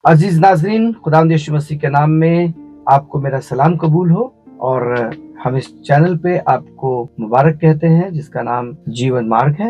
अजीज नाजरीन, खुदावंद यीशु मसीह के नाम में आपको मेरा सलाम कबूल हो। और हम इस चैनल पे आपको मुबारक कहते हैं जिसका नाम जीवन मार्ग है।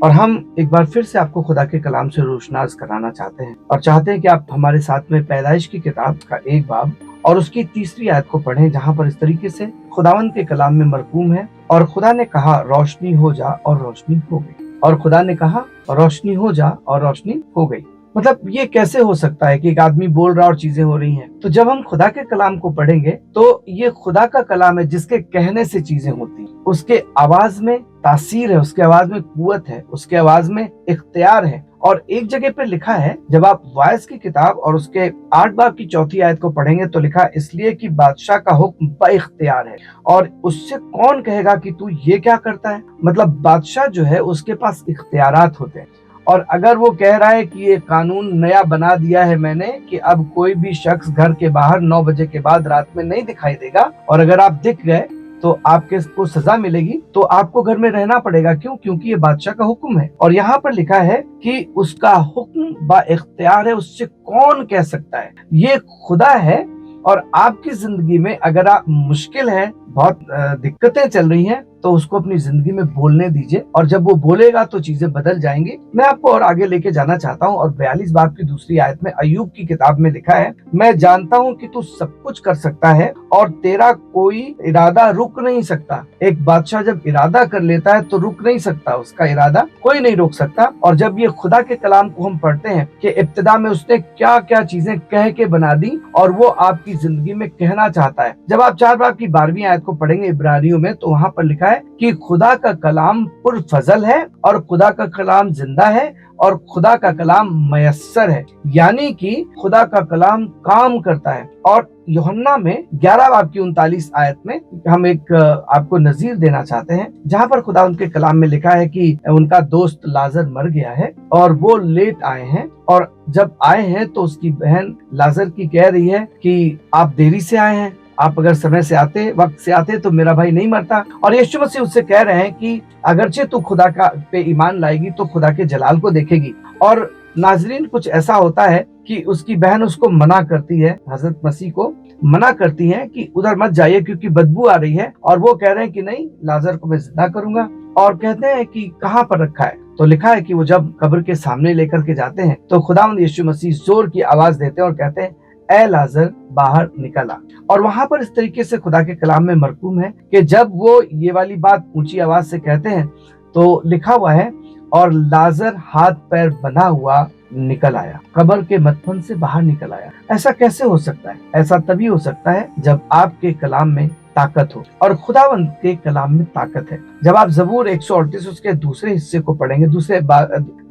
और हम एक बार फिर से आपको खुदा के कलाम से रोशनास कराना चाहते हैं और चाहते हैं कि आप हमारे साथ में पैदाइश की किताब का 1 बाब और उसकी 3री आयत को पढ़ें, जहाँ पर इस तरीके से खुदावंद के कलाम में मरकूम है, और खुदा ने कहा रोशनी हो जा और रोशनी हो गई। और खुदा ने कहा रोशनी हो जा और रोशनी हो गई। मतलब ये कैसे हो सकता है कि एक आदमी बोल रहा और चीजें हो रही हैं? तो जब हम खुदा के कलाम को पढ़ेंगे तो ये खुदा का कलाम है जिसके कहने से चीजें होती हैं। उसके आवाज में तासीर है, उसके आवाज में कुव्वत है, उसके आवाज में इख्तियार है। और एक जगह पे लिखा है, जब आप वाइस की किताब और उसके 8 बाब की 4थी आयत को पढ़ेंगे तो लिखा इसलिए कि बादशाह का हुक्म बाइख्तियार है और उससे कौन कहेगा कि तू ये क्या करता है। मतलब बादशाह जो है उसके पास इख्तियारात होते हैं। और अगर वो कह रहा है कि ये कानून नया बना दिया है मैंने कि अब कोई भी शख्स घर के बाहर 9 बजे के बाद रात में नहीं दिखाई देगा, और अगर आप दिख गए तो आपके को सजा मिलेगी, तो आपको घर में रहना पड़ेगा। क्यों? क्योंकि ये बादशाह का हुक्म है। और यहाँ पर लिखा है कि उसका हुक्म बा इख्तियार है, उससे कौन कह सकता है। ये खुदा है। और आपकी जिंदगी में अगर आप मुश्किल है, बहुत दिक्कतें चल रही हैं, तो उसको अपनी जिंदगी में बोलने दीजिए, और जब वो बोलेगा तो चीजें बदल जाएंगी। मैं आपको और आगे लेके जाना चाहता हूँ। और 42 बाब की 2री आयत में अय्यूब की किताब में लिखा है, मैं जानता हूँ कि तू सब कुछ कर सकता है और तेरा कोई इरादा रुक नहीं सकता। एक बादशाह जब इरादा कर लेता है तो रुक नहीं सकता, उसका इरादा कोई नहीं रोक सकता। और जब ये खुदा के कलाम को हम पढ़ते हैं कि इब्तिदा में उसने क्या क्या चीजें कह के बना दी और वो आपकी जिंदगी में कहना चाहता है। जब आप 4 बाब की 12वीं आयत को पढ़ेंगे इब्रानियों में, तो वहाँ पर लिखा है कि खुदा का कलाम पुरफजल है और खुदा का कलाम जिंदा है और खुदा का कलाम मयस्सर है। यानी कि खुदा का कलाम काम करता है। और यूहन्ना में 11 बाब की 39 आयत में हम एक आपको नजीर देना चाहते हैं, जहाँ पर खुदा उनके कलाम में लिखा है कि उनका दोस्त लाजर मर गया है और वो लेट आए हैं। और जब आए हैं तो उसकी बहन लाजर की कह रही है कि आप देरी से आए हैं, आप अगर समय से आते, वक्त से आते तो मेरा भाई नहीं मरता। और यीशु मसीह उससे कह रहे हैं कि अगरचे तू खुदा का पे ईमान लाएगी तो खुदा के जलाल को देखेगी। और नाजरीन, कुछ ऐसा होता है कि उसकी बहन उसको मना करती है, हजरत मसीह को मना करती है कि उधर मत जाइए क्योंकि बदबू आ रही है। और वो कह रहे हैं कि नहीं, लाजर को मैं जिंदा करूंगा। और कहते हैं कि कहाँ पर रखा है, तो लिखा है कि वो जब कब्र के सामने लेकर के जाते हैं तो खुदावंद यीशु मसीह जोर की आवाज देते हैं और कहते हैं ए लाजर बाहर निकल आ। और वहां पर इस तरीके से खुदा के कलाम में मरकूम है कि जब वो ये वाली बात ऊंची आवाज से कहते हैं तो लिखा हुआ है और लाजर हाथ पैर बंधा हुआ निकल आया, कब्र के मदफन से बाहर निकल आया। ऐसा कैसे हो सकता है? ऐसा तभी हो सकता है जब आपके कलाम में ताकत हो, और खुदावंद के कलाम में ताकत है। जब आप जबूर 138 उसके दूसरे हिस्से को पढ़ेंगे,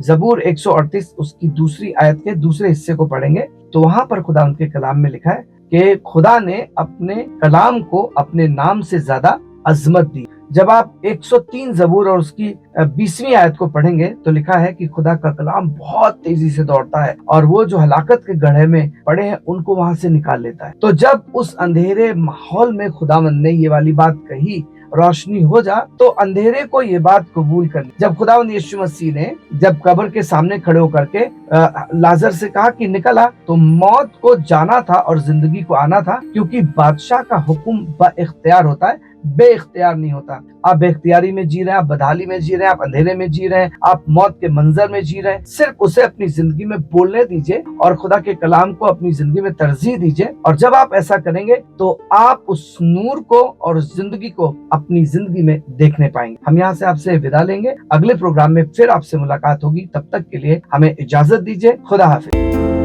जबूर 138 उसकी 2री आयत के दूसरे हिस्से को पढ़ेंगे, तो वहां पर खुदावंद के कलाम में लिखा है कि खुदा ने अपने कलाम को अपने नाम से ज्यादा अजमत दी। जब आप 103 जबूर और उसकी 20वीं आयत को पढ़ेंगे तो लिखा है कि खुदा का कलाम बहुत तेजी से दौड़ता है और वो जो हलाकत के गड्ढे में पड़े हैं उनको वहां से निकाल लेता है। तो जब उस अंधेरे माहौल में खुदावंद ने ये वाली बात कही रोशनी हो जा, तो अंधेरे को ये बात कबूल कर ली। जब खुदावंद यीशु मसीह ने जब कब्र के सामने खड़े होकर के लाजर से कहा कि निकल आ, तो मौत को जाना था और जिंदगी को आना था, क्योंकि बादशाह का हुक्म बा-इख्तियार होता है, बे-इख्तियार नहीं होता। आप बेख्तियारी में जी रहे हैं, आप बदहाली में जी रहे हैं, आप अंधेरे में जी रहे हैं, आप मौत के मंजर में जी रहे हैं, सिर्फ उसे अपनी जिंदगी में बोलने दीजिए और खुदा के कलाम को अपनी जिंदगी में तरजीह दीजिए। और जब आप ऐसा करेंगे तो आप उस नूर को और उस जिंदगी को अपनी जिंदगी में देखने पाएंगे। हम यहाँ से आपसे विदा लेंगे, अगले प्रोग्राम में फिर आपसे मुलाकात होगी। तब तक के लिए हमें इजाजत दीजिए। खुदा हाफिज।